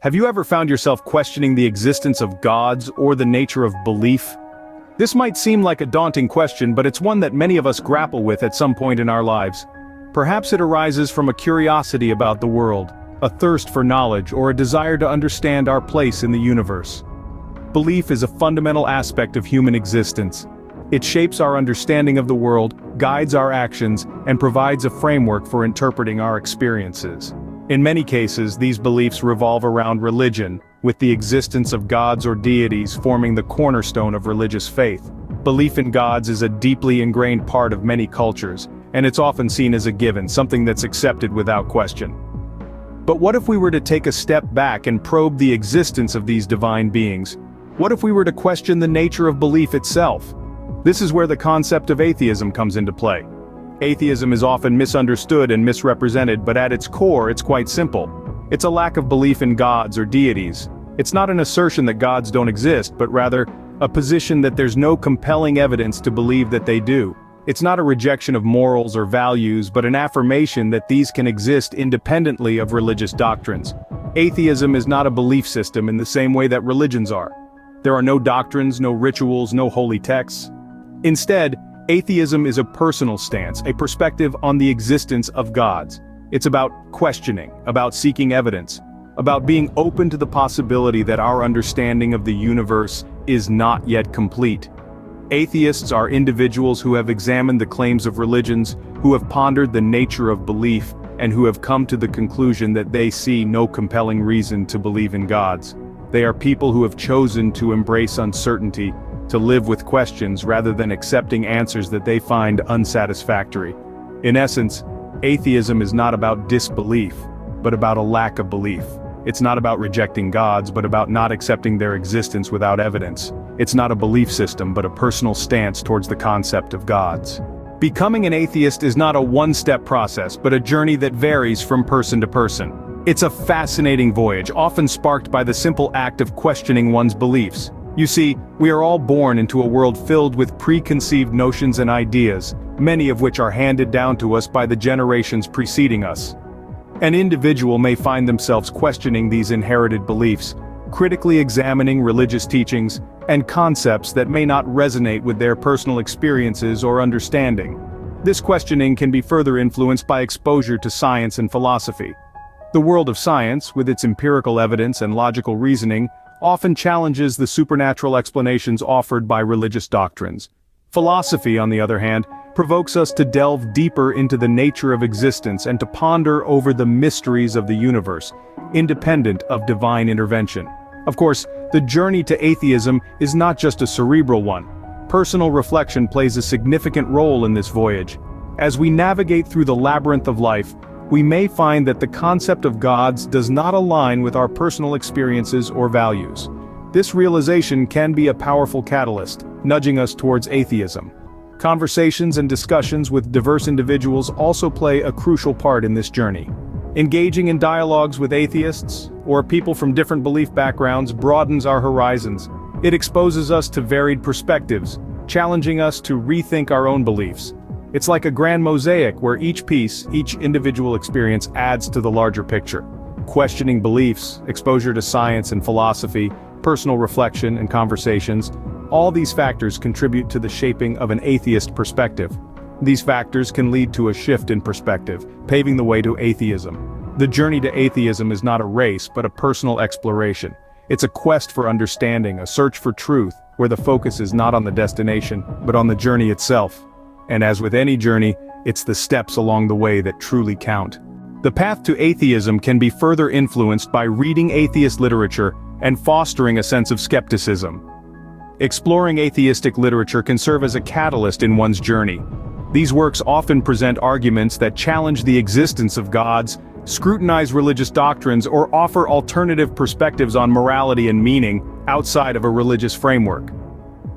Have you ever found yourself questioning the existence of gods or the nature of belief? This might seem like a daunting question, but it's one that many of us grapple with at some point in our lives. Perhaps it arises from a curiosity about the world, a thirst for knowledge, or a desire to understand our place in the universe. Belief is a fundamental aspect of human existence. It shapes our understanding of the world, guides our actions, and provides a framework for interpreting our experiences. In many cases, these beliefs revolve around religion, with the existence of gods or deities forming the cornerstone of religious faith. Belief in gods is a deeply ingrained part of many cultures, and it's often seen as a given, something that's accepted without question. But what if we were to take a step back and probe the existence of these divine beings? What if we were to question the nature of belief itself? This is where the concept of atheism comes into play. Atheism is often misunderstood and misrepresented, but at its core, it's quite simple. It's a lack of belief in gods or deities. It's not an assertion that gods don't exist, but rather, a position that there's no compelling evidence to believe that they do. It's not a rejection of morals or values, but an affirmation that these can exist independently of religious doctrines. Atheism is not a belief system in the same way that religions are. There are no doctrines, no rituals, no holy texts. Instead, atheism is a personal stance, a perspective on the existence of gods. It's about questioning, about seeking evidence, about being open to the possibility that our understanding of the universe is not yet complete. Atheists are individuals who have examined the claims of religions, who have pondered the nature of belief, and who have come to the conclusion that they see no compelling reason to believe in gods. They are people who have chosen to embrace uncertainty, to live with questions rather than accepting answers that they find unsatisfactory. In essence, atheism is not about disbelief, but about a lack of belief. It's not about rejecting gods, but about not accepting their existence without evidence. It's not a belief system, but a personal stance towards the concept of gods. Becoming an atheist is not a one-step process, but a journey that varies from person to person. It's a fascinating voyage, often sparked by the simple act of questioning one's beliefs. You see, we are all born into a world filled with preconceived notions and ideas, many of which are handed down to us by the generations preceding us. An individual may find themselves questioning these inherited beliefs, critically examining religious teachings, and concepts that may not resonate with their personal experiences or understanding. This questioning can be further influenced by exposure to science and philosophy. The world of science, with its empirical evidence and logical reasoning, often challenges the supernatural explanations offered by religious doctrines. Philosophy, on the other hand, provokes us to delve deeper into the nature of existence and to ponder over the mysteries of the universe, independent of divine intervention. Of course, the journey to atheism is not just a cerebral one. Personal reflection plays a significant role in this voyage. As we navigate through the labyrinth of life, we may find that the concept of gods does not align with our personal experiences or values. This realization can be a powerful catalyst, nudging us towards atheism. Conversations and discussions with diverse individuals also play a crucial part in this journey. Engaging in dialogues with atheists, or people from different belief backgrounds, broadens our horizons. It exposes us to varied perspectives, challenging us to rethink our own beliefs. It's like a grand mosaic where each piece, each individual experience adds to the larger picture. Questioning beliefs, exposure to science and philosophy, personal reflection and conversations, all these factors contribute to the shaping of an atheist perspective. These factors can lead to a shift in perspective, paving the way to atheism. The journey to atheism is not a race, but a personal exploration. It's a quest for understanding, a search for truth, where the focus is not on the destination, but on the journey itself. And as with any journey, it's the steps along the way that truly count. The path to atheism can be further influenced by reading atheist literature and fostering a sense of skepticism. Exploring atheistic literature can serve as a catalyst in one's journey. These works often present arguments that challenge the existence of gods, scrutinize religious doctrines, or offer alternative perspectives on morality and meaning outside of a religious framework.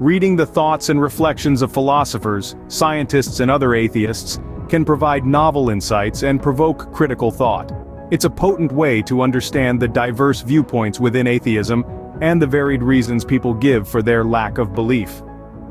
Reading the thoughts and reflections of philosophers, scientists, and other atheists can provide novel insights and provoke critical thought. It's a potent way to understand the diverse viewpoints within atheism and the varied reasons people give for their lack of belief.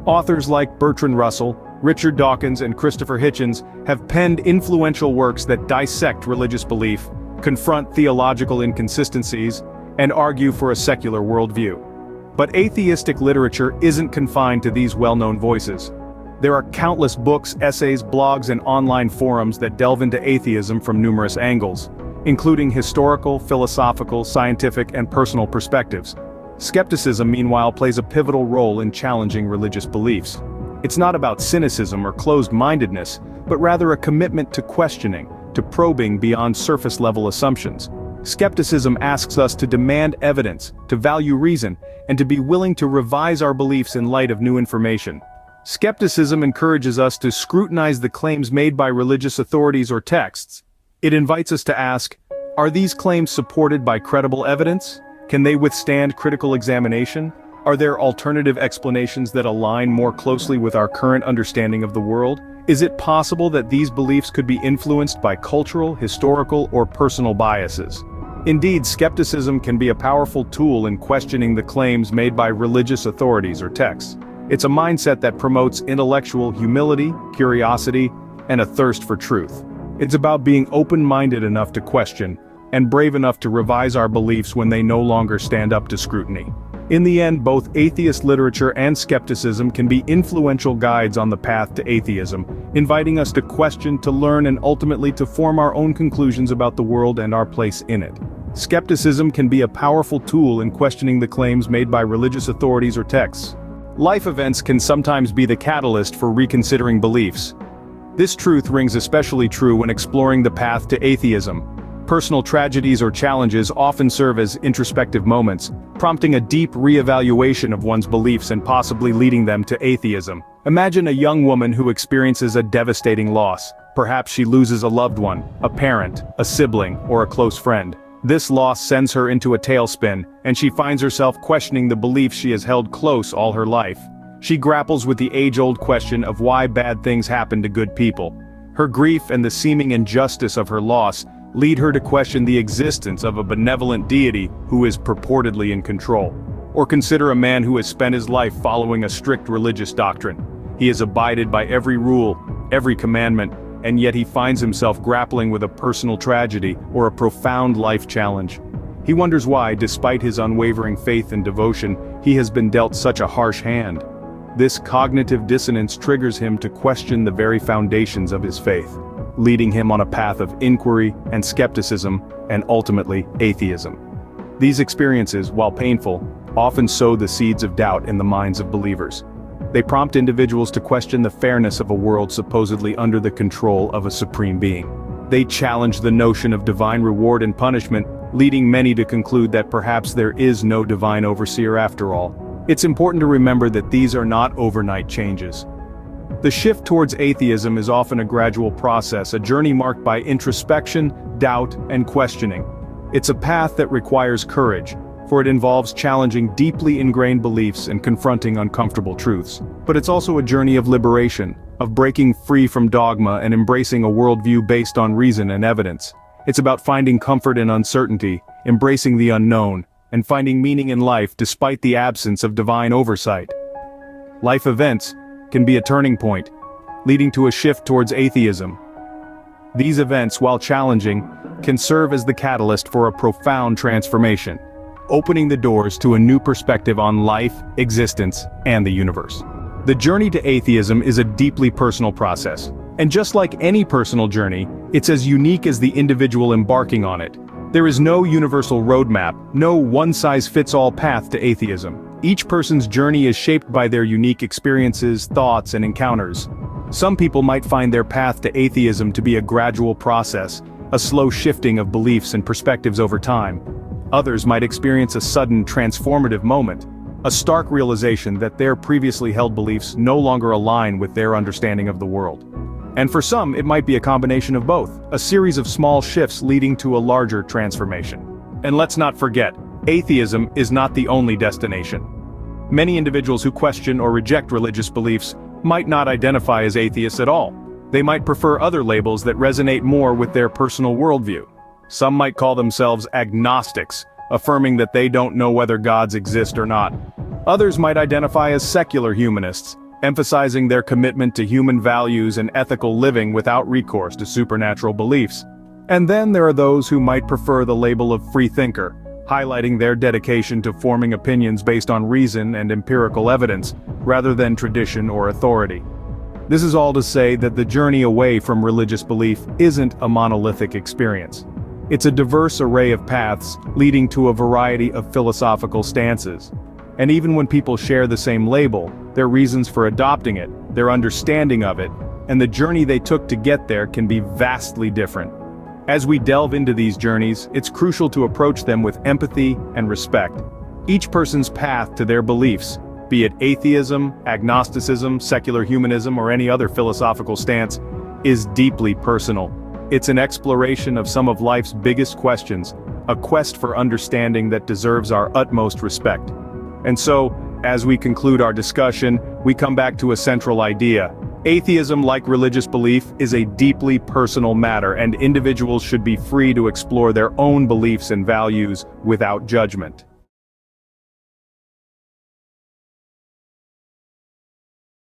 Authors like Bertrand Russell, Richard Dawkins, and Christopher Hitchens have penned influential works that dissect religious belief, confront theological inconsistencies, and argue for a secular worldview. But atheistic literature isn't confined to these well-known voices. There are countless books, essays, blogs, and online forums that delve into atheism from numerous angles, including historical, philosophical, scientific, and personal perspectives. Skepticism, meanwhile, plays a pivotal role in challenging religious beliefs. It's not about cynicism or closed-mindedness, but rather a commitment to questioning, to probing beyond surface-level assumptions. Skepticism asks us to demand evidence, to value reason, and to be willing to revise our beliefs in light of new information. Skepticism encourages us to scrutinize the claims made by religious authorities or texts. It invites us to ask, are these claims supported by credible evidence? Can they withstand critical examination? Are there alternative explanations that align more closely with our current understanding of the world? Is it possible that these beliefs could be influenced by cultural, historical, or personal biases? Indeed, skepticism can be a powerful tool in questioning the claims made by religious authorities or texts. It's a mindset that promotes intellectual humility, curiosity, and a thirst for truth. It's about being open-minded enough to question, and brave enough to revise our beliefs when they no longer stand up to scrutiny. In the end, both atheist literature and skepticism can be influential guides on the path to atheism, inviting us to question, to learn, and ultimately to form our own conclusions about the world and our place in it. Skepticism can be a powerful tool in questioning the claims made by religious authorities or texts. Life events can sometimes be the catalyst for reconsidering beliefs. This truth rings especially true when exploring the path to atheism. Personal tragedies or challenges often serve as introspective moments, prompting a deep re-evaluation of one's beliefs and possibly leading them to atheism. Imagine a young woman who experiences a devastating loss. Perhaps she loses a loved one, a parent, a sibling, or a close friend. This loss sends her into a tailspin, and she finds herself questioning the beliefs she has held close all her life. She grapples with the age-old question of why bad things happen to good people. Her grief and the seeming injustice of her loss lead her to question the existence of a benevolent deity who is purportedly in control. Or consider a man who has spent his life following a strict religious doctrine. He has abided by every rule, every commandment, and yet he finds himself grappling with a personal tragedy or a profound life challenge. He wonders why, despite his unwavering faith and devotion, he has been dealt such a harsh hand. This cognitive dissonance triggers him to question the very foundations of his faith, leading him on a path of inquiry and skepticism and ultimately atheism. These experiences, while painful, often sow the seeds of doubt in the minds of believers. They prompt individuals to question the fairness of a world supposedly under the control of a supreme being. They challenge the notion of divine reward and punishment, leading many to conclude that perhaps there is no divine overseer after all. It's important to remember that these are not overnight changes. The shift towards atheism is often a gradual process, a journey marked by introspection, doubt, and questioning. It's a path that requires courage, for it involves challenging deeply ingrained beliefs and confronting uncomfortable truths. But it's also a journey of liberation, of breaking free from dogma and embracing a worldview based on reason and evidence. It's about finding comfort in uncertainty, embracing the unknown, and finding meaning in life despite the absence of divine oversight. Life events can be a turning point, leading to a shift towards atheism. These events, while challenging, can serve as the catalyst for a profound transformation, opening the doors to a new perspective on life, existence, and the universe. The journey to atheism is a deeply personal process, and just like any personal journey, it's as unique as the individual embarking on it. There is no universal roadmap, no one-size-fits-all path to atheism. Each person's journey is shaped by their unique experiences, thoughts, and encounters. Some people might find their path to atheism to be a gradual process, a slow shifting of beliefs and perspectives over time. Others might experience a sudden, transformative moment, a stark realization that their previously held beliefs no longer align with their understanding of the world. And for some, it might be a combination of both, a series of small shifts leading to a larger transformation. And let's not forget, atheism is not the only destination. Many individuals who question or reject religious beliefs might not identify as atheists at all. They might prefer other labels that resonate more with their personal worldview. Some might call themselves agnostics, affirming that they don't know whether gods exist or not. Others might identify as secular humanists, emphasizing their commitment to human values and ethical living without recourse to supernatural beliefs. And then there are those who might prefer the label of free thinker, highlighting their dedication to forming opinions based on reason and empirical evidence, rather than tradition or authority. This is all to say that the journey away from religious belief isn't a monolithic experience. It's a diverse array of paths leading to a variety of philosophical stances. And even when people share the same label, their reasons for adopting it, their understanding of it, and the journey they took to get there can be vastly different. As we delve into these journeys, it's crucial to approach them with empathy and respect. Each person's path to their beliefs, be it atheism, agnosticism, secular humanism, or any other philosophical stance, is deeply personal. It's an exploration of some of life's biggest questions, a quest for understanding that deserves our utmost respect. And so, as we conclude our discussion, we come back to a central idea. Atheism, like religious belief, is a deeply personal matter, and individuals should be free to explore their own beliefs and values without judgment.